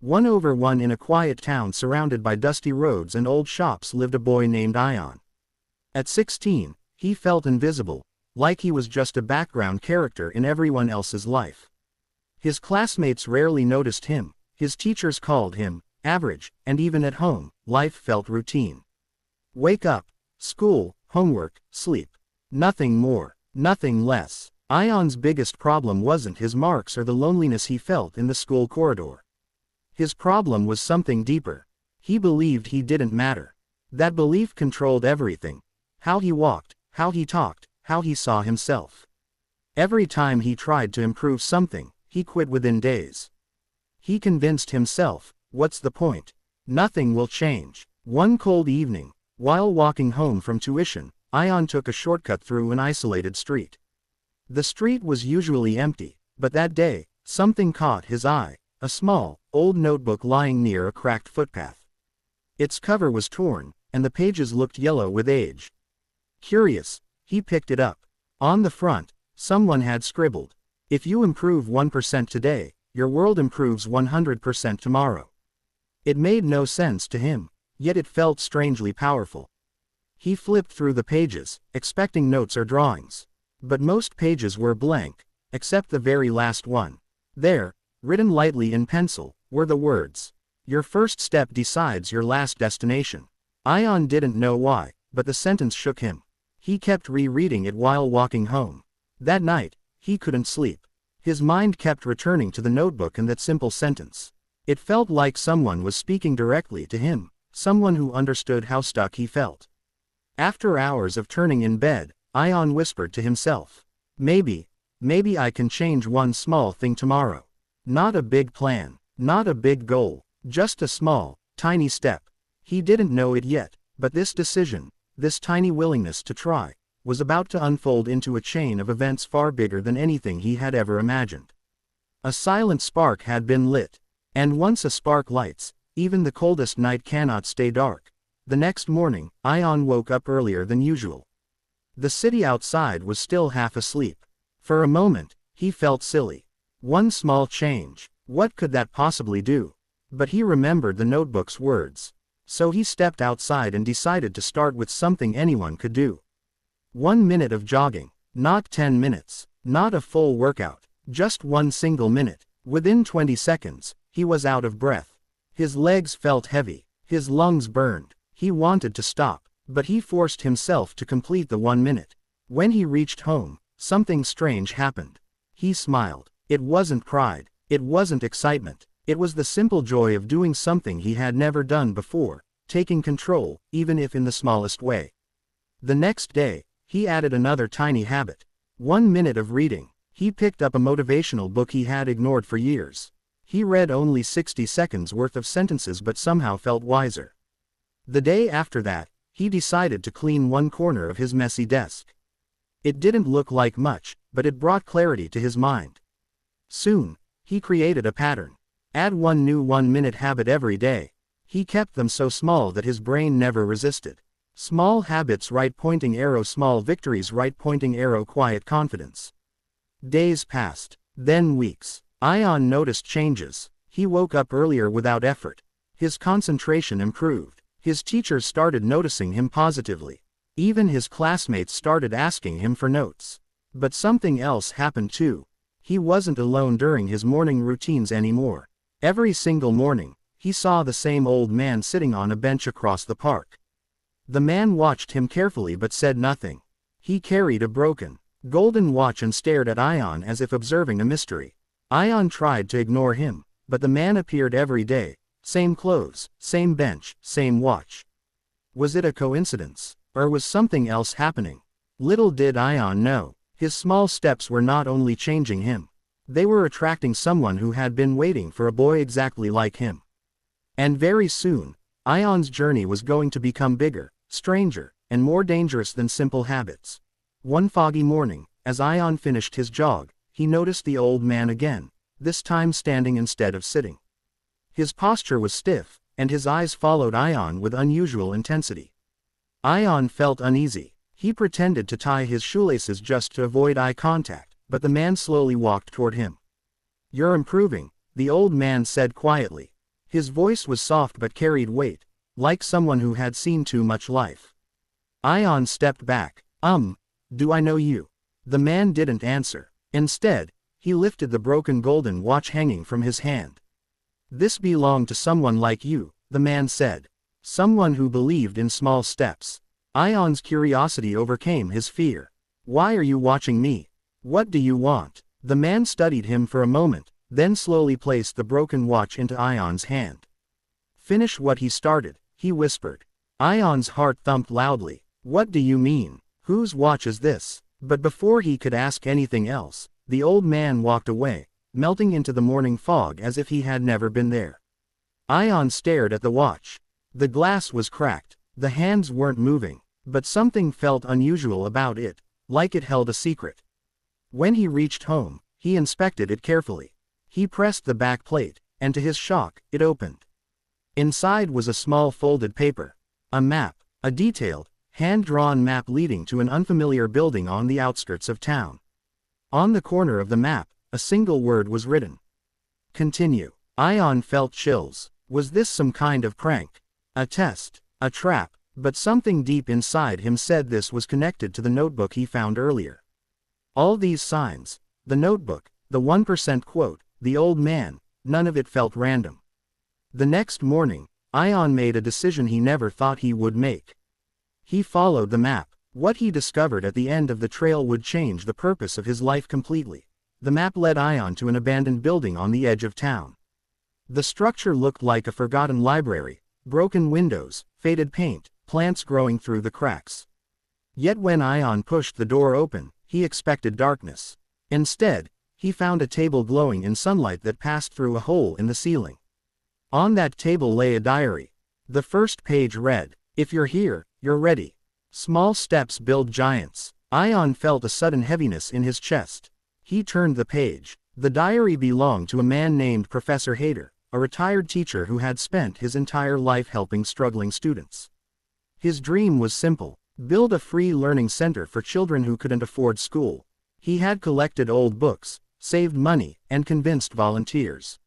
One over one in a quiet town surrounded by dusty roads and old shops lived a boy named Ion. At 16, he felt invisible, like he was just a background character in everyone else's life. His classmates rarely noticed him, his teachers called him average, and even at home, life felt routine. Wake up, school, homework, sleep. Nothing more, nothing less. Ion's biggest problem wasn't his marks or the loneliness he felt in the school corridor. His problem was something deeper. He believed he didn't matter. That belief controlled everything. How he walked, how he talked, how he saw himself. Every time he tried to improve something, he quit within days. He convinced himself, what's the point? Nothing will change. One cold evening, while walking home from tuition, Ion took a shortcut through an isolated street. The street was usually empty, but that day, something caught his eye, a small, old notebook lying near a cracked footpath. Its cover was torn, and the pages looked yellow with age. Curious, he picked it up. On the front, someone had scribbled, "If you improve 1% today, your world improves 100% tomorrow." It made no sense to him, yet it felt strangely powerful. He flipped through the pages, expecting notes or drawings. But most pages were blank, except the very last one. There, written lightly in pencil, were the words, "Your first step decides your last destination." Ion didn't know why, but the sentence shook him. He kept rereading it while walking home. That night, he couldn't sleep. His mind kept returning to the notebook and that simple sentence. It felt like someone was speaking directly to him, someone who understood how stuck he felt. After hours of turning in bed, Ion whispered to himself, maybe I can change one small thing tomorrow. Not a big plan, not a big goal, just a small, tiny step. He didn't know it yet, but this decision, this tiny willingness to try, was about to unfold into a chain of events far bigger than anything he had ever imagined. A silent spark had been lit. And once a spark lights, even the coldest night cannot stay dark. The next morning, Ion woke up earlier than usual. The city outside was still half asleep. For a moment, he felt silly. One small change, what could that possibly do? But he remembered the notebook's words. So he stepped outside and decided to start with something anyone could do. 1 minute of jogging, not 10 minutes, not a full workout, just one single minute. Within 20 seconds, he was out of breath. His legs felt heavy, his lungs burned. He wanted to stop, but he forced himself to complete the 1 minute. When he reached home, something strange happened. He smiled. It wasn't pride, it wasn't excitement, it was the simple joy of doing something he had never done before, taking control, even if in the smallest way. The next day, he added another tiny habit. 1 minute of reading. He picked up a motivational book he had ignored for years. He read only 60 seconds worth of sentences but somehow felt wiser. The day after that, he decided to clean one corner of his messy desk. It didn't look like much, but it brought clarity to his mind. Soon, he created a pattern. Add one new 1 minute habit every day. He kept them so small that his brain never resisted. Small habits, right pointing arrow, small victories, right pointing arrow, quiet confidence. Days passed, then weeks. Ion noticed changes. He woke up earlier without effort. His concentration improved. His teachers started noticing him positively. Even his classmates started asking him for notes. But something else happened too. He wasn't alone during his morning routines anymore. Every single morning, he saw the same old man sitting on a bench across the park. The man watched him carefully but said nothing. He carried a broken, golden watch and stared at Ion as if observing a mystery. Ion tried to ignore him, but the man appeared every day. Same clothes, same bench, same watch. Was it a coincidence? Or was something else happening? Little did Ion know, his small steps were not only changing him. They were attracting someone who had been waiting for a boy exactly like him. And very soon, Ion's journey was going to become bigger, stranger, and more dangerous than simple habits. One foggy morning, as Ion finished his jog, he noticed the old man again, this time standing instead of sitting. His posture was stiff, and his eyes followed Ion with unusual intensity. Ion felt uneasy. He pretended to tie his shoelaces just to avoid eye contact, but the man slowly walked toward him. "You're improving," the old man said quietly. His voice was soft but carried weight, like someone who had seen too much life. Ion stepped back. Do I know you? The man didn't answer. Instead, he lifted the broken golden watch hanging from his hand. This belonged to someone like you, the man said. Someone who believed in small steps. Ion's curiosity overcame his fear. Why are you watching me? What do you want? The man studied him for a moment, then slowly placed the broken watch into Ion's hand. Finish what he started, he whispered. Ion's heart thumped loudly. What do you mean? Whose watch is this? But before he could ask anything else, the old man walked away, melting into the morning fog as if he had never been there. Ion stared at the watch. The glass was cracked, the hands weren't moving, but something felt unusual about it, like it held a secret. When he reached home, he inspected it carefully. He pressed the back plate, and to his shock, it opened. Inside was a small folded paper. A map, a detailed, hand-drawn map leading to an unfamiliar building on the outskirts of town. On the corner of the map, a single word was written. Continue. Ion felt chills. Was this some kind of prank? A test? A trap? But something deep inside him said this was connected to the notebook he found earlier. All these signs, the notebook, the 1% quote, the old man, none of it felt random. The next morning, Ion made a decision he never thought he would make. He followed the map. What he discovered at the end of the trail would change the purpose of his life completely. The map led Ion to an abandoned building on the edge of town. The structure looked like a forgotten library, broken windows, faded paint, plants growing through the cracks. Yet when Ion pushed the door open, he expected darkness. Instead, he found a table glowing in sunlight that passed through a hole in the ceiling. On that table lay a diary. The first page read, "If you're here, you're ready. Small steps build giants." Ion felt a sudden heaviness in his chest. He turned the page. The diary belonged to a man named Professor Hader, a retired teacher who had spent his entire life helping struggling students. His dream was simple: build a free learning center for children who couldn't afford school. He had collected old books, saved money, and convinced volunteers.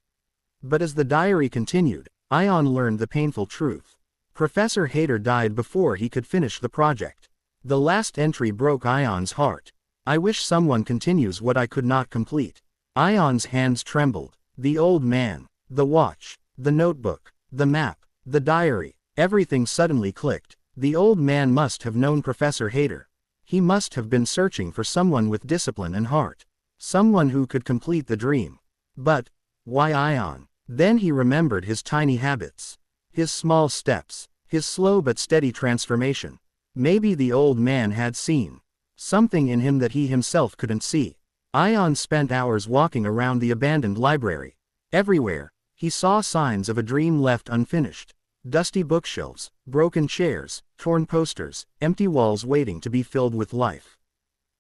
But as the diary continued, Ion learned the painful truth. Professor Hader died before he could finish the project. The last entry broke Ion's heart. "I wish someone continues what I could not complete." Ion's hands trembled. The old man, the watch, the notebook, the map, the diary, everything suddenly clicked. The old man must have known Professor Hader. He must have been searching for someone with discipline and heart. Someone who could complete the dream. But why Ion? Then he remembered his tiny habits. His small steps. His slow but steady transformation. Maybe the old man had seen something in him that he himself couldn't see. Ion spent hours walking around the abandoned library. Everywhere, he saw signs of a dream left unfinished. Dusty bookshelves, broken chairs, torn posters, empty walls waiting to be filled with life.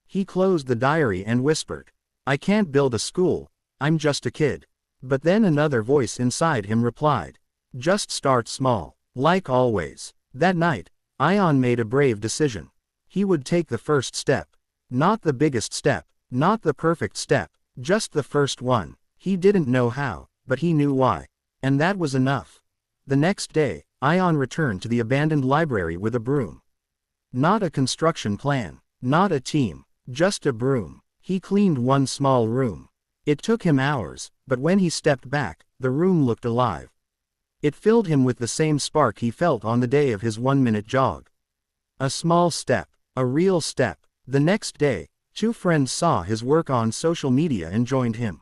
He closed the diary and whispered, "I can't build a school, I'm just a kid." But then another voice inside him replied, "Just start small." Like always, that night, Ion made a brave decision. He would take the first step. Not the biggest step, not the perfect step, just the first one. He didn't know how, but he knew why. And that was enough. The next day, Ion returned to the abandoned library with a broom. Not a construction plan, not a team, just a broom. He cleaned one small room. It took him hours, but when he stepped back, the room looked alive. It filled him with the same spark he felt on the day of his 1-minute jog. A small step, a real step. The next day, 2 friends saw his work on social media and joined him.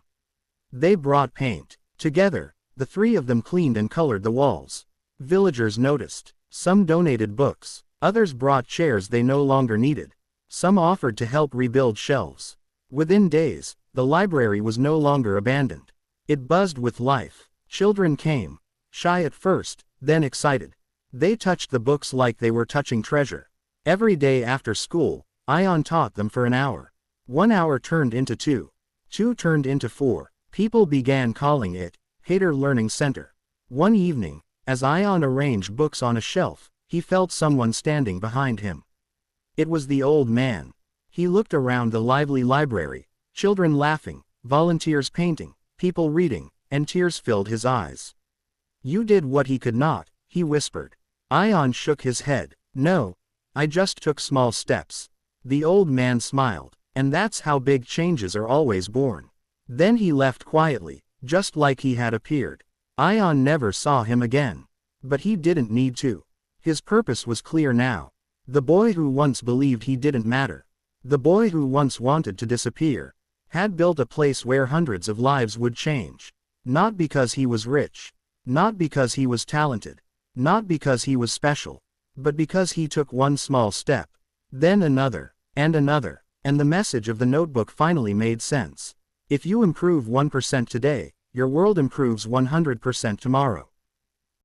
They brought paint. Together, the 3 of them cleaned and colored the walls. Villagers noticed. Some donated books. Others brought chairs they no longer needed. Some offered to help rebuild shelves. Within days, the library was no longer abandoned. It buzzed with life. Children came. Shy at first, then excited. They touched the books like they were touching treasure. Every day after school, Ion taught them for an hour. 1 hour turned into 2. 2 turned into 4. People began calling it Hader Learning Center. One evening, as Ion arranged books on a shelf, he felt someone standing behind him. It was the old man. He looked around the lively library, children laughing, volunteers painting, people reading, and tears filled his eyes. You did what he could not, he whispered. Ion shook his head. No. I just took small steps. The old man smiled. And that's how big changes are always born. Then he left quietly, just like he had appeared. Ion never saw him again. But he didn't need to. His purpose was clear now. The boy who once believed he didn't matter, the boy who once wanted to disappear, had built a place where hundreds of lives would change. Not because he was rich. Not because he was talented. Not because he was special. But because he took one small step. Then another. And another. And the message of the notebook finally made sense. If you improve 1% today, your world improves 100% tomorrow.